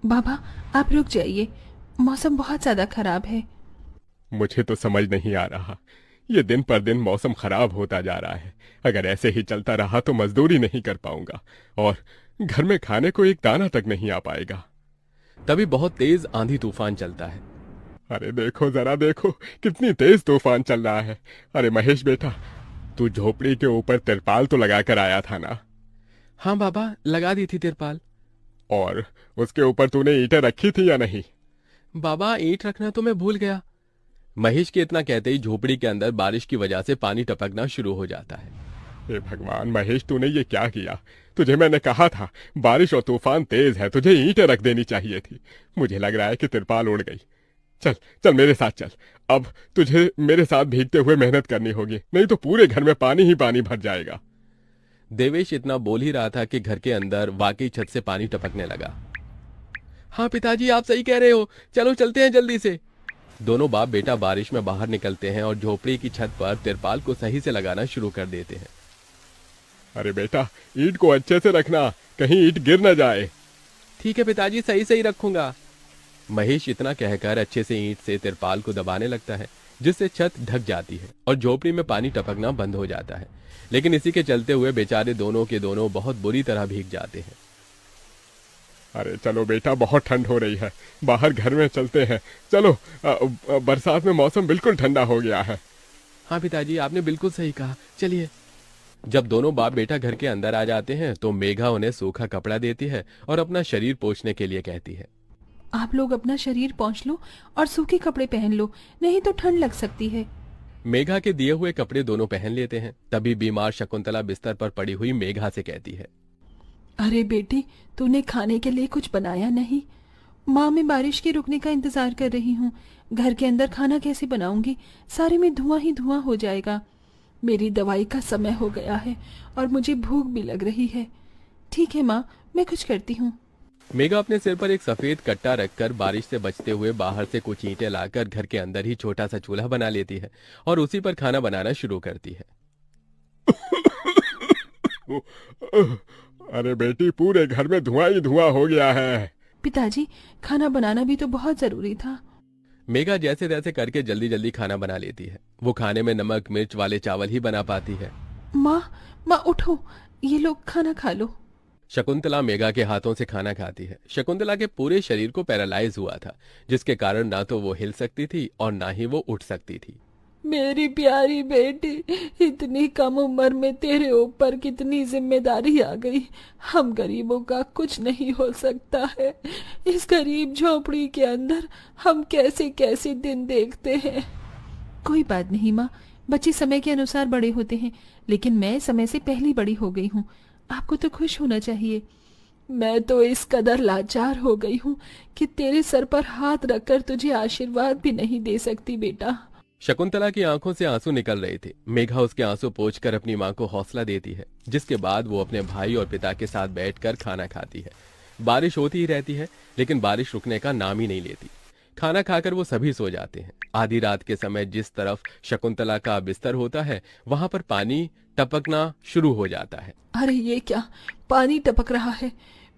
बाबा, आप रुक जाइए, मौसम बहुत ज्यादा खराब है। मुझे तो समझ नहीं आ रहा, ये दिन पर दिन मौसम खराब होता जा रहा है। अगर ऐसे ही चलता रहा तो मजदूरी नहीं कर पाऊंगा और घर में खाने को एक दाना तक नहीं आ पाएगा। तभी बहुत तेज आंधी तूफान चलता है। अरे देखो जरा देखो, कितनी तेज तूफान चल रहा है। अरे महेश बेटा, तू झोपड़ी के ऊपर तिरपाल तो लगा कर आया था ना? हाँ बाबा, लगा दी थी तिरपाल। और उसके ऊपर तूने ईंटें रखी थी या नहीं? बाबा, ईंट रखना तो मैं भूल गया। महेश के इतना कहते ही झोपड़ी के अंदर बारिश की वजह से पानी टपकना शुरू हो जाता है। हे भगवान महेश, तूने ये क्या किया? तुझे मैंने कहा था बारिश और तूफान तेज है, तुझे ईंटें रख देनी चाहिए थी। मुझे लग रहा है कि तिरपाल उड़ गई। चल चल मेरे साथ चल। अब तुझे मेरे साथ भीगते हुए मेहनत करनी होगी, नहीं तो पूरे घर में पानी ही पानी भर जाएगा। देवेश इतना बोल ही रहा था कि घर के अंदर वाकई छत से पानी टपकने लगा। हाँ पिताजी, आप सही कह रहे हो, चलो चलते हैं जल्दी से। दोनों बाप बेटा बारिश में बाहर निकलते हैं और झोपड़ी की छत पर तिरपाल को सही से लगाना शुरू कर देते हैं। अरे बेटा, ईंट को अच्छे से रखना, कहीं ईंट गिर न जाए। ठीक है पिताजी, सही सही रखूंगा। महेश इतना कहकर अच्छे से ईंट से तिरपाल को दबाने लगता है, जिससे छत ढक जाती है और झोपड़ी में पानी टपकना बंद हो जाता है। लेकिन इसी के चलते हुए बेचारे दोनों के दोनों बहुत बुरी तरह भीग जाते हैं। अरे चलो बेटा, बहुत ठंड हो रही है, बाहर घर में चलते हैं। चलो, बरसात में मौसम बिल्कुल ठंडा हो गया है। हाँ पिताजी, आपने बिल्कुल सही कहा, चलिए। जब दोनों बाप बेटा घर के अंदर आ जाते हैं तो मेघा उन्हें सूखा कपड़ा देती है और अपना शरीर पोंछने के लिए कहती है। आप लोग अपना शरीर पोंछ लो और सूखे कपड़े पहन लो, नहीं तो ठंड लग सकती है। मेघा के दिए हुए कपड़े दोनों पहन लेते हैं। तभी बीमार शकुंतला बिस्तर पर पड़ी हुई मेघा से कहती है। अरे बेटी, तूने खाने के लिए कुछ बनाया नहीं? माँ, मैं बारिश के रुकने का इंतजार कर रही हूँ। घर के अंदर खाना कैसे बनाऊंगी? सारे में धुआं ही धुआं हो जाएगा। मेरी दवाई का समय हो गया है और मुझे भूख भी लग रही है। ठीक है माँ, मैं कुछ करती हूँ। मेघा अपने सिर पर एक सफेद कट्टा रखकर बारिश से बचते हुए बाहर से कुछ ईंटें लाकर घर के अंदर ही छोटा सा चूल्हा बना लेती है और उसी पर खाना बनाना शुरू करती है। अरे बेटी, पूरे घर में धुआं ही धुआं हो गया है। पिताजी, खाना बनाना भी तो बहुत जरूरी था। मेघा जैसे तैसे करके जल्दी जल्दी खाना बना लेती है। वो खाने में नमक मिर्च वाले चावल ही बना पाती है। माँ, माँ उठो, ये लोग खाना खा लो। शकुंतला मेघा के हाथों से खाना खाती है। शकुंतला के पूरे शरीर को पैरालाइज हुआ था, जिसके कारण ना तो वो हिल सकती थी और ना ही वो उठ सकती थी। मेरी प्यारी बेटी, इतनी कम उम्र में तेरे ऊपर कितनी जिम्मेदारी आ गई। हम गरीबों का कुछ नहीं हो सकता है। इस गरीब झोपड़ी के अंदर हम कैसे कैसे दिन देखते हैं। कोई बात नहीं माँ, बच्चे समय के अनुसार बड़े होते हैं, लेकिन मैं समय से पहले बड़ी हो गई हूँ। आपको तो खुश होना चाहिए। मैं तो इस कदर लाचार हो गई हूँ कि तेरे सर पर हाथ रखकर तुझे आशीर्वाद भी नहीं दे सकती बेटा। शकुंतला की आंखों से आंसू निकल रहे थे। मेघा उसके आंसू पोंछकर अपनी मां को हौसला देती है, जिसके बाद वो अपने भाई और पिता के साथ बैठकर खाना खाती है। बारिश होती ही रहती है, लेकिन बारिश रुकने का नाम ही नहीं लेती। खाना खाकर वो सभी सो जाते हैं। आधी रात के समय जिस तरफ शकुंतला का बिस्तर होता है, वहां पर पानी टपकना शुरू हो जाता है। अरे ये क्या, पानी टपक रहा है।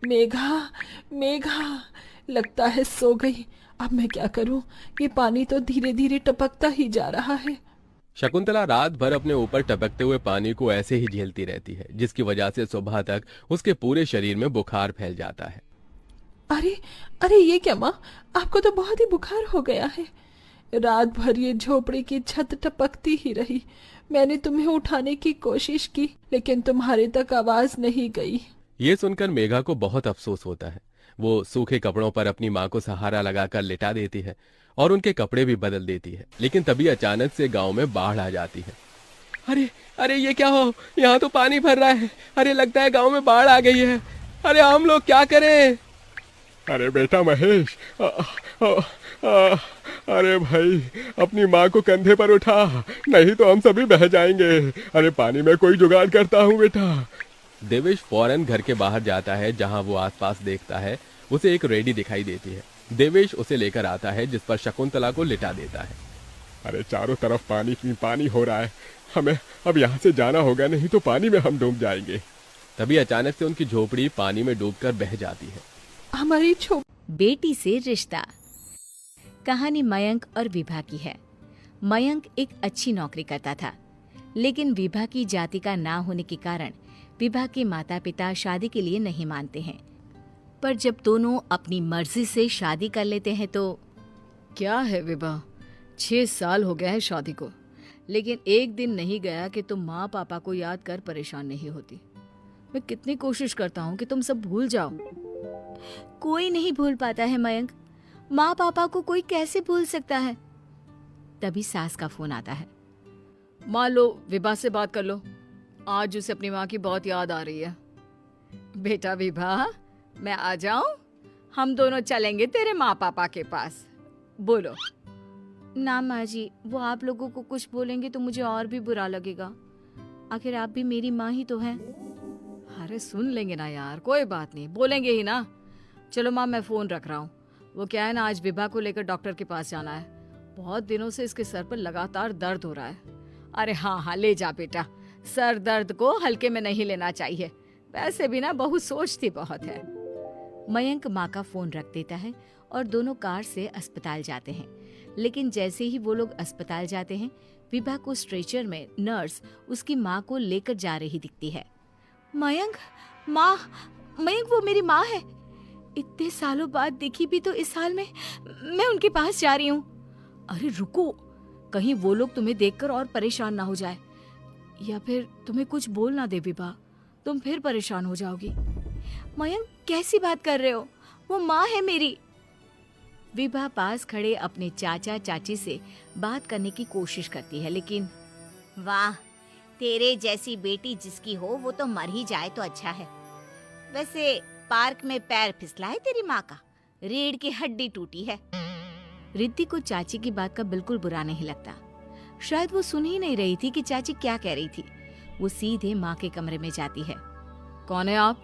मेघा, मेघा, लगता है सो गई। अब मैं क्या करूं? ये पानी तो धीरे धीरे टपकता ही जा रहा है। शकुंतला रात भर अपने ऊपर टपकते हुए पानी को ऐसे ही झेलती रहती है, जिसकी वजह से सुबह तक उसके पूरे शरीर में बुखार फैल जाता है। अरे, अरे ये क्या माँ, आपको तो बहुत ही बुखार हो गया है। रात भर ये झोपड़ी की छत टपकती ही रही। मैंने तुम्हें उठाने की कोशिश की, लेकिन तुम्हारे तक आवाज नहीं गई। ये सुनकर मेघा को बहुत अफसोस होता है। वो सूखे कपड़ों पर अपनी माँ को सहारा लगाकर लिटा देती है और उनके कपड़े भी बदल देती है। लेकिन तभी अचानक से गांव में बाढ़ आ जाती है। अरे अरे ये क्या हो, यहाँ तो पानी भर रहा है। अरे लगता है गांव में बाढ़ आ गई है। अरे हम लोग क्या करें? अरे बेटा महेश, अरे भाई, अपनी माँ को कंधे पर उठा, नहीं तो हम सभी बह जाएंगे। अरे पानी में कोई जुगाड़ करता हूँ बेटा। देवेश फौरन घर के बाहर जाता है। जहां वो आसपास देखता है, उसे एक रेडी दिखाई देती है। देवेश उसे लेकर आता है, जिस पर शकुंतला को लिटा देता है। अरे चारों तरफ पानी ही पानी हो रहा है, हमें अब यहाँ से जाना होगा, नहीं तो पानी में हम डूब जाएंगे। तभी अचानक से उनकी झोपड़ी पानी में डूबकर बह जाती है। हमारी झोपड़ी बेटी से रिश्ता। कहानी मयंक और विभा की है। मयंक एक अच्छी नौकरी करता था, लेकिन विभा की जाति का ना होने के कारण विभा के माता पिता शादी के लिए नहीं मानते हैं। पर जब दोनों अपनी मर्जी से शादी कर लेते हैं तो क्या है विभा, 6 साल हो गए हैं शादी को, लेकिन एक दिन नहीं गया कि तुम माँ पापा को याद कर परेशान नहीं होती। मैं कितनी कोशिश करता हूँ कि तुम सब भूल जाओ। कोई नहीं भूल पाता है मयंक, माँ पापा को कोई कैसे भूल सकता है। तभी सास का फोन आता है। माँ लो, विभा से बात कर लो, आज उसे अपनी माँ की बहुत याद आ रही है। बेटा विभा, मैं आ जाऊं? हम दोनों चलेंगे तेरे माँ पापा के पास। बोलो। ना माँ जी, वो आप लोगों को कुछ बोलेंगे तो मुझे और भी बुरा लगेगा। आखिर आप भी मेरी माँ ही तो हैं। अरे सुन लेंगे ना यार, कोई बात नहीं, बोलेंगे ही ना। चलो माँ, मैं फोन रख रहा हूँ। वो क्या है ना, आज विभा को लेकर डॉक्टर के पास जाना है। बहुत दिनों से इसके सर पर लगातार दर्द हो रहा है। अरे हाँ हाँ, ले जा बेटा, सर दर्द को हल्के में नहीं लेना चाहिए। वैसे भी ना बहू सोचती बहुत है। मयंक माँ का फोन रख देता है और दोनों कार से अस्पताल जाते हैं। लेकिन जैसे ही वो लोग अस्पताल जाते हैं, विभा को स्ट्रेचर में नर्स उसकी माँ को लेकर जा रही दिखती है। मयंक, माँ, मयंक वो मेरी माँ है। इतने सालों बाद दिखी भी तो इस हाल में मैं उनके पास जा रही हूँ। अरे रुको, कहीं वो लोग तुम्हें देखकर और परेशान ना हो जाए, या फिर तुम्हें कुछ बोल ना दे विभा, तुम फिर परेशान हो जाओगी। मयंक कैसी बात कर रहे हो, वो माँ है मेरी। विभा पास खड़े अपने चाचा चाची से बात करने की कोशिश करती है, लेकिन वाह, तेरे जैसी बेटी जिसकी हो वो तो मर ही जाए तो अच्छा है। वैसे पार्क में पैर फिसला है तेरी माँ का, रीढ़ की हड्डी टूटी है। रिद्धि को चाची की बात का बिल्कुल बुरा नहीं लगता। शायद वो सुन ही नहीं रही थी कि चाची क्या कह रही थी। वो सीधे माँ के कमरे में जाती है। कौन है आप?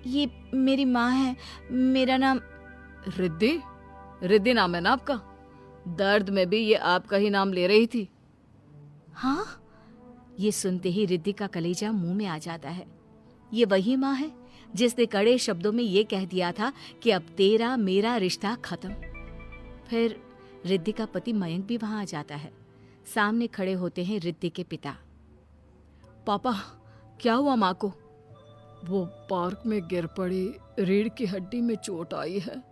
ये मेरी माँ है, मेरा नाम रिद्धि। रिद्धि नाम है ना आपका? दर्द में भी ये आपका ही नाम ले रही थी। हाँ, ये सुनते ही रिद्धि का कलेजा मुंह में आ जाता है। ये वही माँ है जिसने कड़े शब्दों में ये कह दिया था कि अब तेरा मेरा रिश्ता खत्म। फिर रिद्धि का पति मयंक भी वहां आ जाता है। सामने खड़े होते हैं रिद्धि के पिता। पापा, क्या हुआ माँ को? वो पार्क में गिर पड़ी, रीढ़ की हड्डी में चोट आई है।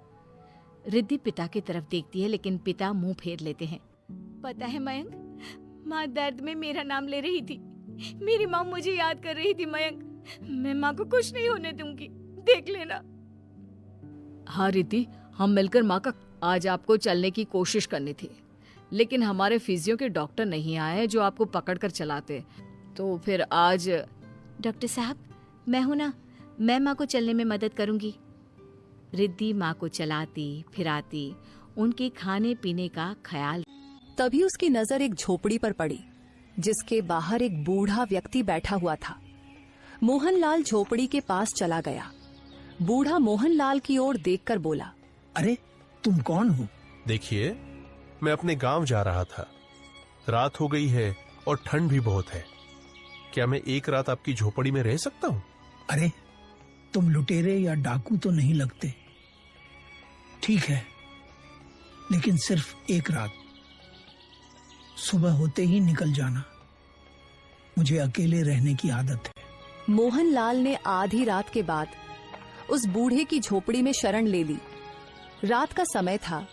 रिद्धि पिता की तरफ देखती है, लेकिन पिता मुंह फेर लेते हैं। पता है मयंक, माँ दर्द में मेरा नाम ले रही थी। मेरी माँ मुझे याद कर रही थी मयंक। मैं माँ को कुछ नहीं होने दूंगी, देख लेना। हाँ रिद्धि, हम मिलकर माँ का आज आपको चलने की कोशिश करनी थी, लेकिन हमारे फिजियो के डॉक्टर नहीं आए जो आपको पकड़ कर चलाते, तो फिर आज। डॉक्टर साहब, मैं हूं ना, मैं माँ को चलने में मदद करूंगी। रिद्धि माँ को चलाती फिराती उनके खाने पीने का ख्याल। तभी उसकी नजर एक झोपड़ी पर पड़ी, जिसके बाहर एक बूढ़ा व्यक्ति बैठा हुआ था। मोहनलाल झोपड़ी के पास चला गया। बूढ़ा मोहनलाल की ओर देखकर बोला, अरे तुम कौन हो? देखिए, मैं अपने गांव जा रहा था। रात हो गई है और ठंड भी बहुत है। क्या मैं एक रात आपकी झोपड़ी में रह सकता हूँ? अरे तुम लुटेरे या डाकू तो नहीं लगते। ठीक है, लेकिन सिर्फ एक रात। सुबह होते ही निकल जाना, मुझे अकेले रहने की आदत है। मोहनलाल ने आधी रात के बाद उस बूढ़े की झोपड़ी में शरण ले ली। रात का समय था।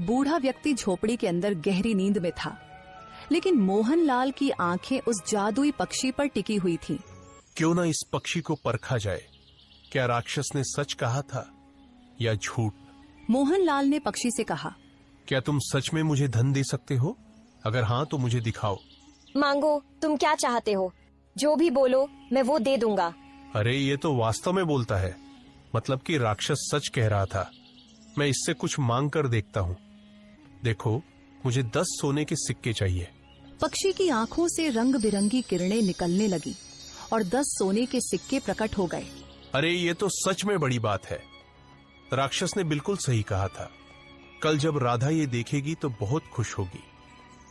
बूढ़ा व्यक्ति झोपड़ी के अंदर गहरी नींद में था, लेकिन मोहनलाल की आंखें उस जादुई पक्षी पर टिकी हुई थीं। क्यों ना इस पक्षी को परखा जाए। क्या राक्षस ने सच कहा था या झूठ? मोहनलाल ने पक्षी से कहा, क्या तुम सच में मुझे धन दे सकते हो? अगर हाँ तो मुझे दिखाओ। मांगो, तुम क्या चाहते हो? जो भी बोलो मैं वो दे दूंगा। अरे ये तो वास्तव में बोलता है, मतलब कि राक्षस सच कह रहा था। मैं इससे कुछ मांग कर देखता हूँ। देखो, मुझे 10 सोने के सिक्के चाहिए। पक्षी की आंखों से रंग बिरंगी किरणें निकलने लगी और 10 सोने के सिक्के प्रकट हो गए। अरे ये तो सच में बड़ी बात है। राक्षस ने बिल्कुल सही कहा था। कल जब राधा ये देखेगी तो बहुत खुश होगी।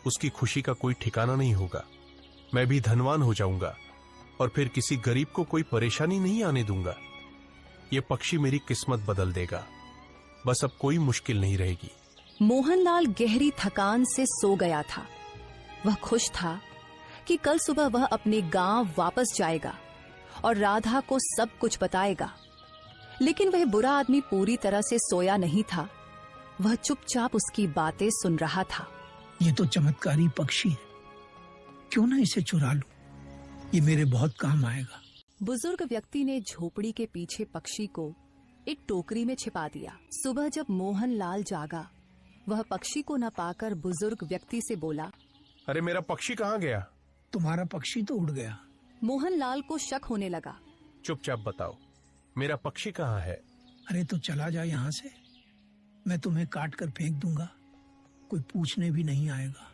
उसकी खुशी का कोई ठिकाना नहीं होगा। मैं भी धनवान हो जाऊंगा और फिर किसी गरीब को कोई परेशानी नहीं आने दूंगा। ये पक्षी मेरी किस्मत बदल देगा। बस अब कोई मुश्किल नहीं रहेगी। मोहनलाल गहरी थकान से सो गया था। वह खुश था कि कल सुबह वह अपने गांव वापस जाएगा और राधा को सब कुछ बताएगा। लेकिन वह बुरा आदमी पूरी तरह से सोया नहीं था। वह चुपचाप उसकी बातें सुन रहा था। ये तो चमत्कारी पक्षी है, क्यों ना इसे चुरा लूं? ये मेरे बहुत काम आएगा। बुजुर्ग व्यक्ति ने झोपड़ी के पीछे पक्षी को एक टोकरी में छिपा दिया। सुबह जब मोहनलाल जागा, वह पक्षी को न पाकर बुजुर्ग व्यक्ति से बोला, अरे मेरा पक्षी कहाँ गया? तुम्हारा पक्षी तो उड़ गया। मोहनलाल को शक होने लगा। चुपचाप बताओ, मेरा पक्षी कहाँ है? अरे तो चला जा यहाँ से, मैं तुम्हें काट कर फेंक दूंगा, कोई पूछने भी नहीं आएगा।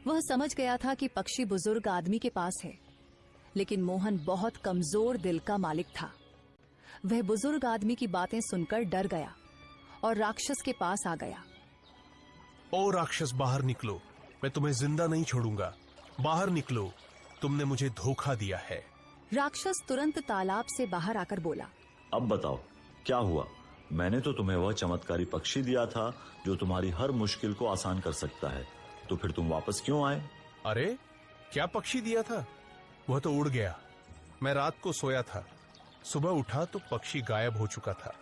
वह समझ गया था कि पक्षी बुजुर्ग आदमी के पास है, लेकिन मोहन बहुत कमजोर दिल का मालिक था। वह बुजुर्ग आदमी की बातें सुनकर डर गया और राक्षस के पास आ गया। ओ राक्षस, बाहर निकलो, मैं तुम्हें जिंदा नहीं छोड़ूंगा। बाहर निकलो, तुमने मुझे धोखा दिया है। राक्षस तुरंत तालाब से बाहर आकर बोला, अब बताओ क्या हुआ? मैंने तो तुम्हें वह चमत्कारी पक्षी दिया था जो तुम्हारी हर मुश्किल को आसान कर सकता है, तो फिर तुम वापस क्यों आए? अरे क्या पक्षी दिया था? वह तो उड़ गया। मैं रात को सोया था, सुबह उठा तो पक्षी गायब हो चुका था।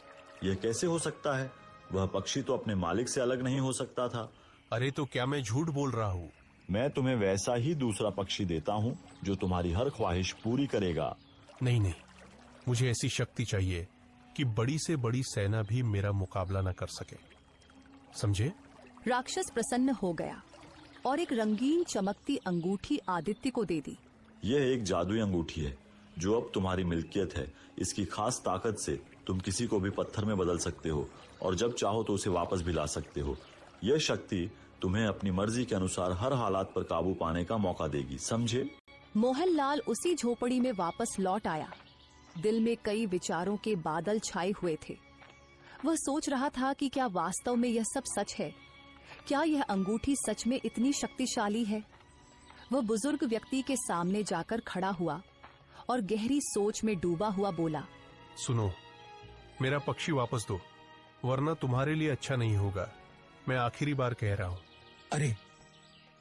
यह कैसे हो सकता है? वह पक्षी तो अपने मालिक से अलग नहीं हो सकता था। अरे तो क्या मैं झूठ बोल रहा हूँ? मैं तुम्हें वैसा ही दूसरा पक्षी देता हूँ जो तुम्हारी हर ख्वाहिश पूरी करेगा। नहीं नहीं, मुझे ऐसी शक्ति चाहिए कि बड़ी से बड़ी सेना भी मेरा मुकाबला न कर सके, समझे? राक्षस प्रसन्न हो गया और एक रंगीन चमकती अंगूठी आदित्य को दे दी। यह एक जादुई अंगूठी है जो अब तुम्हारी मिल्कियत है। इसकी खास ताकत से तुम किसी को भी पत्थर में बदल सकते हो और जब चाहो तो उसे वापस भी ला सकते हो। यह शक्ति तुम्हें अपनी मर्जी के अनुसार हर हालात पर काबू पाने का मौका देगी, समझे? मोहनलाल उसी झोपड़ी में वापस लौट आया। दिल में कई विचारों के बादल छाए हुए थे। वह सोच रहा था कि क्या वास्तव में यह सब सच है? क्या यह अंगूठी सच में इतनी शक्तिशाली है? वह बुजुर्ग व्यक्ति के सामने जाकर खड़ा हुआ और गहरी सोच में डूबा हुआ बोला, सुनो, मेरा पक्षी वापस दो, वरना तुम्हारे लिए अच्छा नहीं होगा। मैं आखिरी बार कह रहा हूँ। अरे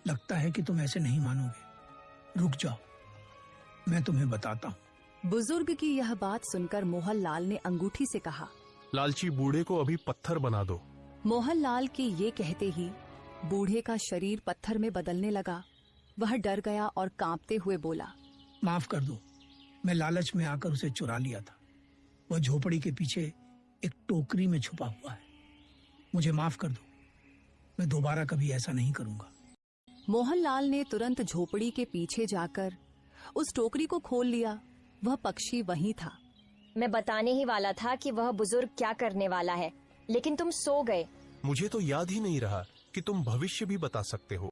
लगता है कि तुम ऐसे नहीं मानोगे, रुक जाओ, मैं तुम्हें बताता हूँ। बुजुर्ग की यह बात सुनकर मोहनलाल ने अंगूठी से कहा, लालची बूढ़े को अभी पत्थर बना दो। मोहनलाल के ये कहते ही बूढ़े का शरीर पत्थर में बदलने लगा। वह डर गया और कांपते हुए बोला, माफ कर दो, मैं लालच में आकर उसे चुरा लिया था। वह झोपड़ी के पीछे एक टोकरी में छुपा हुआ है। मुझे माफ कर दो, मैं दोबारा कभी ऐसा नहीं करूंगा। मोहनलाल ने तुरंत झोपड़ी के पीछे जाकर उस टोकरी को खोल लिया। वह पक्षी वहीं था। मैं बताने ही वाला था कि वह बुजुर्ग क्या करने वाला है, लेकिन तुम सो गए। मुझे तो याद ही नहीं रहा कि तुम भविष्य भी बता सकते हो।